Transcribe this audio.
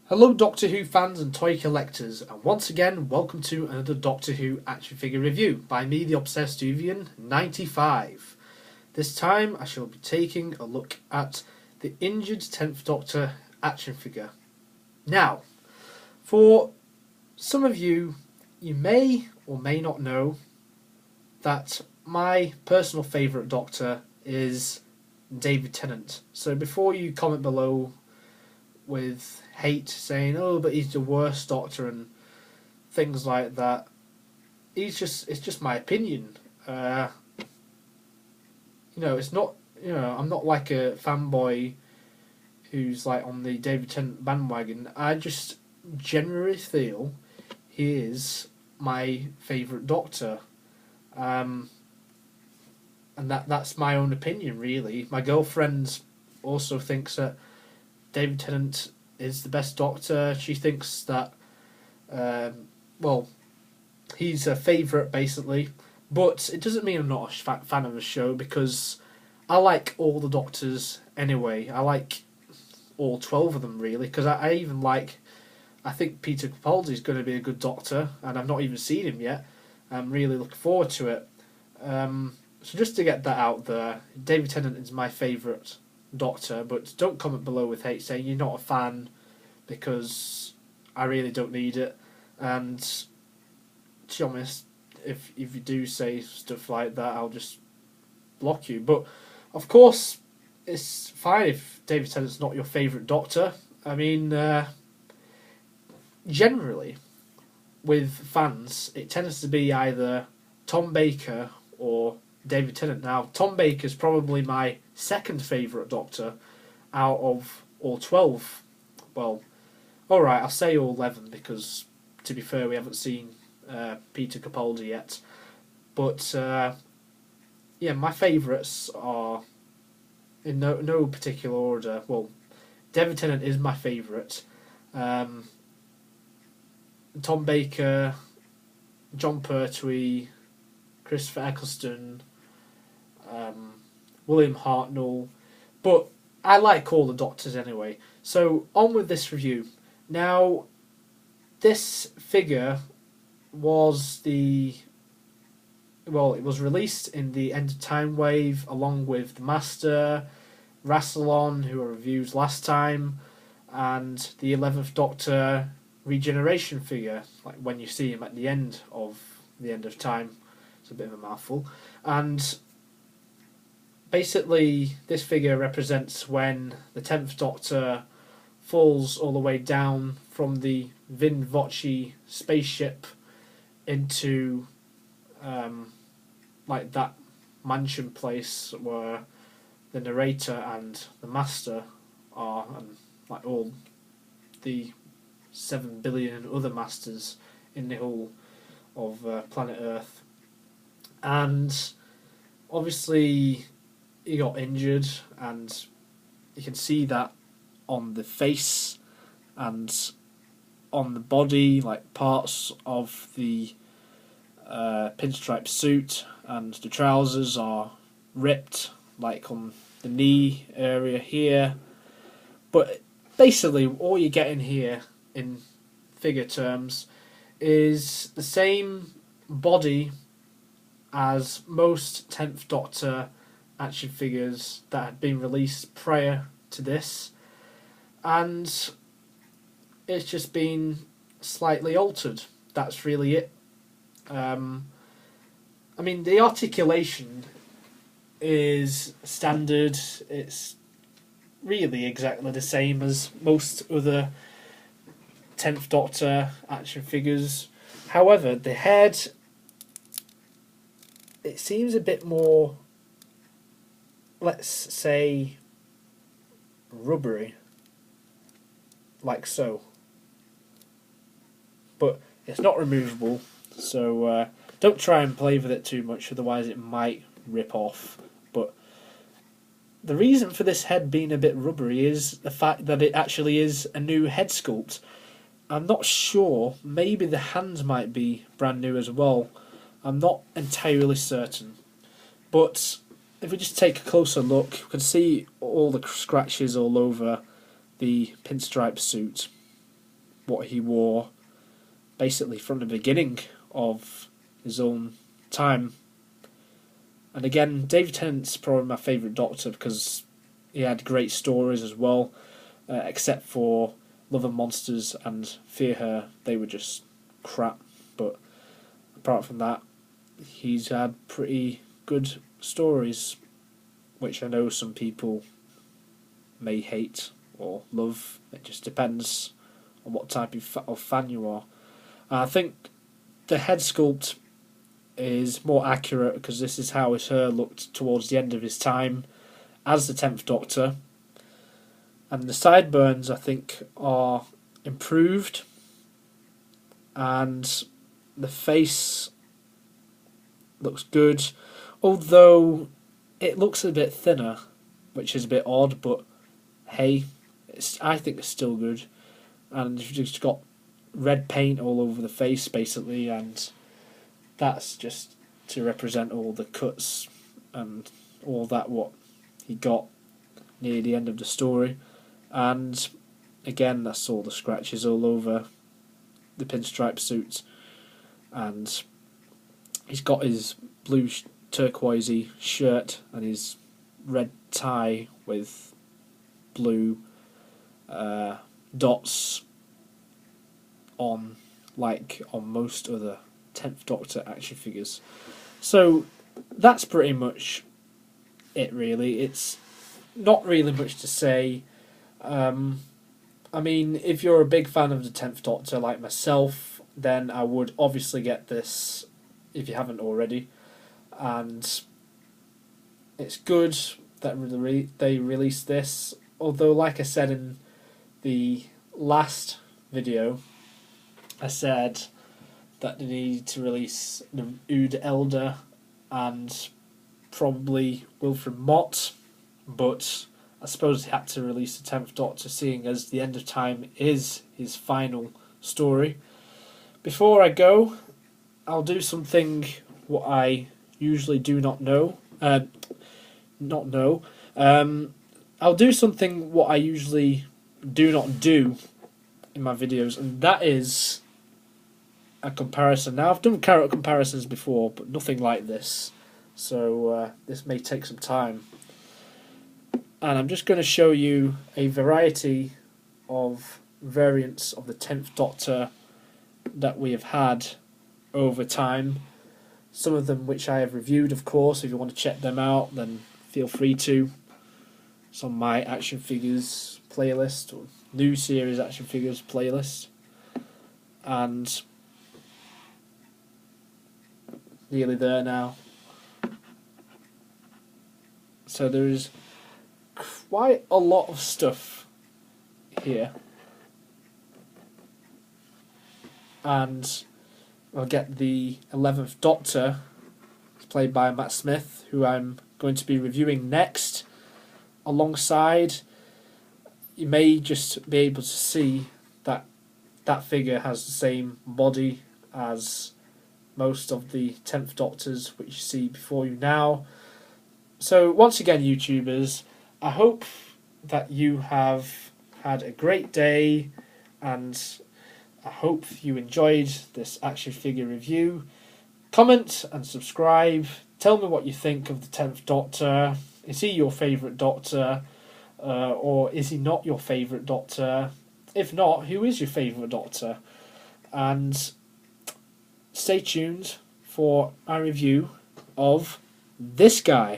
Hello Doctor Who fans and toy collectors, and once again welcome to another Doctor Who action figure review by me, the Obsessed Uvian 95. This time I shall be taking a look at the injured 10th Doctor action figure. Now, for some of you, you may or may not know that my personal favourite Doctor is David Tennant. So before you comment below with hate saying, "Oh, but he's the worst Doctor" and things like that, it's just my opinion. It's not. I'm not like a fanboy who's like on the David Tennant bandwagon. I just generally feel he is my favourite Doctor, and that's my own opinion really. My girlfriend also thinks that David Tennant is the best Doctor. She thinks that, he's a favourite basically, but it doesn't mean I'm not a fan of the show because I like all the Doctors anyway. I like all 12 of them really because I even like. I think Peter Capaldi is going to be a good Doctor, and I've not even seen him yet. I'm really looking forward to it. So just to get that out there, David Tennant is my favourite Doctor, but don't comment below with hate saying you're not a fan because I really don't need it. And to be honest, if you do say stuff like that, I'll just block you. But of course, it's fine if David Tennant's not your favourite Doctor. I mean, generally, with fans, it tends to be either Tom Baker or David Tennant. Now, Tom Baker's probably my second favourite Doctor out of all 12. Well, alright, I'll say all 11 because, to be fair, we haven't seen Peter Capaldi yet. But, my favourites are in no particular order. Well, David Tennant is my favourite. Tom Baker, John Pertwee, Christopher Eccleston, William Hartnell, but I like all the Doctors anyway. So on with this review. Now, this figure was it was released in the End of Time wave along with the Master, Rassilon, who were reviewed last time, and the 11th Doctor regeneration figure, like when you see him at the end of the End of Time. It's a bit of a mouthful. And basically, this figure represents when the 10th Doctor falls all the way down from the Vin Voce spaceship into that mansion place where the narrator and the Master are, and like all the 7 billion other Masters in the whole of planet Earth. And obviously he got injured, and you can see that on the face and on the body, like parts of the pinstripe suit and the trousers are ripped, like on the knee area here. But basically all you're getting here in figure terms is the same body as most 10th Doctor action figures that had been released prior to this, and it's just been slightly altered. That's really it. I mean, the articulation is standard. It's really exactly the same as most other 10th Doctor action figures. However, the head, it seems a bit more, let's say, rubbery, like so. But it's not removable, so don't try and play with it too much, otherwise it might rip off. But the reason for this head being a bit rubbery is the fact that it actually is a new head sculpt. I'm not sure, maybe the hands might be brand new as well. I'm not entirely certain. But if we just take a closer look, we can see all the scratches all over the pinstripe suit. what he wore basically from the beginning of his own time. And again, David Tennant's probably my favourite Doctor because he had great stories as well, except for Love and Monsters and Fear Her. They were just crap, but apart from that, he's had pretty good stories, which I know some people may hate or love. It just depends on what type of fan you are. I think the head sculpt is more accurate because this is how his hair looked towards the end of his time as the 10th Doctor. And the sideburns, I think, are improved. And the face looks good, although it looks a bit thinner, which is a bit odd, but hey, I think it's still good. And you've just got red paint all over the face, basically, and that's just to represent all the cuts and all that what he got near the end of the story. And again, that's all the scratches all over the pinstripe suit. And he's got his blue turquoisey shirt and his red tie with blue dots on, like on most other 10th Doctor action figures. So that's pretty much it, really. It's not really much to say. I mean, if you're a big fan of the 10th Doctor like myself, then I would obviously get this if you haven't already. And it's good that they released this, although like I said in the last video, I said that they needed to release the Ood Elder and probably Wilfred Mott, but I suppose they had to release the 10th Doctor, seeing as the end of time is his final story. Before I go, I'll do something what I usually do not know. I'll do something what I usually do not do in my videos, and that is a comparison. Now, I've done character comparisons before, but nothing like this, so this may take some time. And I'm just going to show you a variety of variants of the 10th Doctor that we have had over time. Some of them which I have reviewed, of course. If you want to check them out, then feel free to. It's on my action figures playlist, or new series action figures playlist. And nearly there now. So there is quite a lot of stuff here. And I'll get the 11th Doctor, played by Matt Smith, who I'm going to be reviewing next. Alongside, you may just be able to see that that figure has the same body as most of the 10th Doctors which you see before you now. So once again, YouTubers, I hope that you have had a great day, and I hope you enjoyed this action figure review. Comment and subscribe. Tell me what you think of the 10th Doctor. Is he your favourite Doctor? Or is he not your favourite Doctor? If not, who is your favourite Doctor? And stay tuned for our review of this guy.